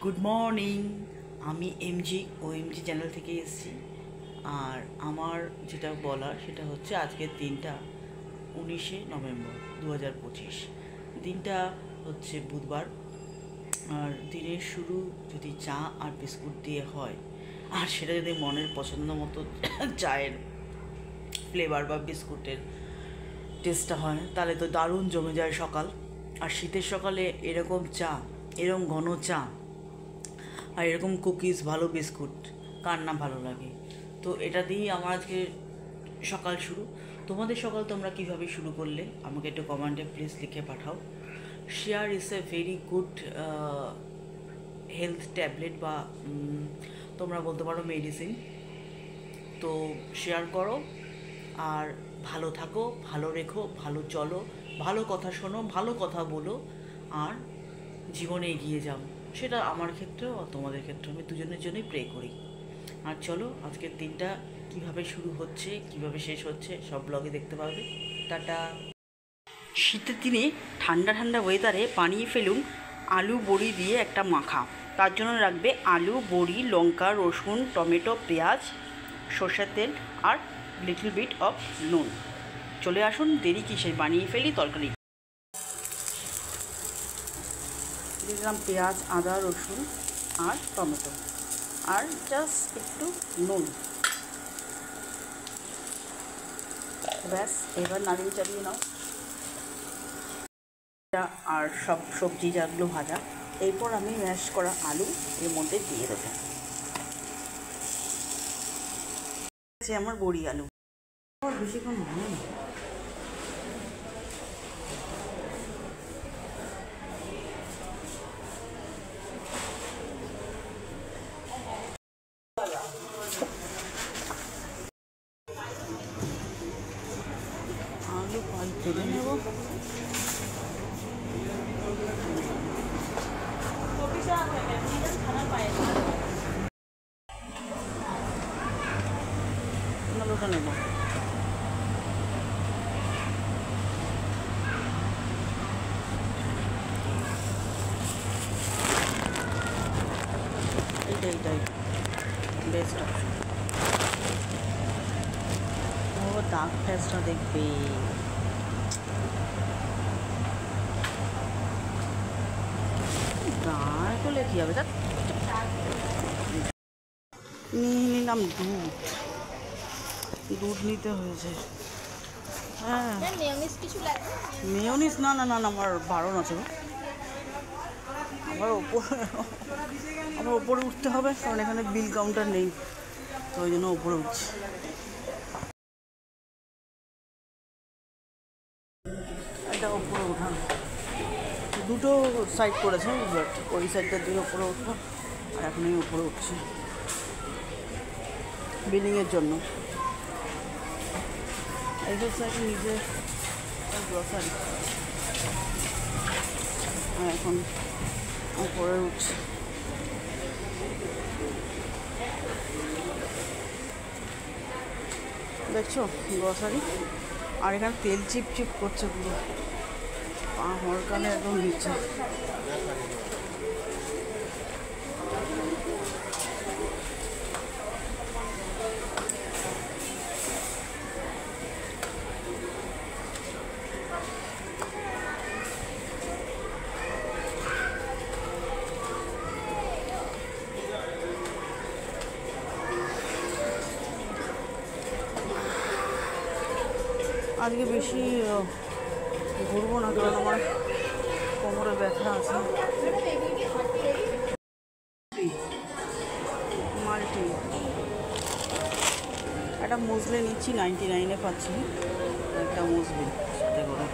Good morning. আমি MG channel থেকে এসেছি। আর আমার যেটা বলার সেটা হচ্ছে আজকের দিনটা 19 নভেম্বর 2025। দিনটা হচ্ছে বুধবার। আর দিনের শুরু যদি চা আর বিস্কুট দিয়ে হয়, আর সেটা যদি মনের পছন্দ মতো চায়ের ফ্লেভার বা বিস্কুটের টেস্টটা হয়, তাহলে তো দারুণ জমে যায় সকাল। আর শীতের সকালে এরকম চা, এরকম ঘন চা আর এরকম কুকিজ, ভালো বিস্কুট, কার না ভালো লাগে? তো এটা দিয়েই আমার আজকে সকাল শুরু। তোমাদের সকাল তোমরা কীভাবে শুরু করলে আমাকে একটু কমেন্টে প্লিজ লিখে পাঠাও। Share is a very good health tablet, বা তোমরা বলতে পারো মেডিসিন। তো শেয়ার করো আর ভালো থাকো, ভালো রেখো, ভালো চলো, ভালো কথা শোনো, ভালো কথা বলো, আর জীবনে এগিয়ে যাও। সেটা আমার ক্ষেত্রেও আর তোমাদের ক্ষেত্রেও, আমি দুজনের জন্যই প্রে করি। আর চলো, আজকের দিনটা কিভাবে শুরু হচ্ছে, কিভাবে শেষ হচ্ছে, সব ব্লগে দেখতে পাবে। টাটা। শীতের দিনে ঠান্ডা ঠান্ডা ওয়েদারে বানিয়ে ফেলুন আলু বড়ি দিয়ে একটা মাখা। তার জন্য রাখবে আলু, বড়ি, লঙ্কা, রসুন, টমেটো, পেঁয়াজ, সর্ষের তেল আর লিটল বিট অফ নুন। চলে আসুন, দেরি কিসের, বানিয়ে ফেলি তরকারি। দিলাম পেঁয়াজ, আদা, রসুন আর টমেটো, আর জাস্ট একটু নুন। ব্যাস, এবার নাড়িয়ে চালিয়ে নাও। আর সব সবজি যেগুলো ভাজা, এরপর আমি ম্যাশ করা আলু এর মধ্যে দিয়ে দেবো। আমার বড়ি আলু বেশিক্ষণ হয় না। আলু পাল তেলে নেব। আলুটা নেব। এইটাই বেস্ট অপশন। ও দাগ ফেসটা দেখবে। গায়ে করলে কী হবে? নিয়ে নিলাম দুধ নিতে হয়েছে। হ্যাঁ, মেয়োনিজ না না না না, আমার বারণ আছে। আবার ওপরে উঠতে হবে, কারণ এখানে বিল কাউন্টার নেই, তো ওই জন্য ওপরে উঠছে। এটা ওপরে উঠানো, দুটো সাইড করেছে, বাট ওই সাইডটা দিয়ে ওপরে উঠবো, আর এখন এই ওপরে উঠছে বিলিংয়ের জন্য। এই সাইডে নিজে গ্রসারি, আর এখন ওপরে উঠছে। দেখছো গ্রসারি, আর এখানে তেল চিপ করছে পুরো, পা হরকালে একদম নিচ্ছে। আজকে বেশি ঘুরবো না, কারণ আমার কোমরে ব্যথা আছে। মাল্টি একটা মুসলি নিচ্ছি, 99-এ পাচ্ছি একটা মুসলি সাথে করে।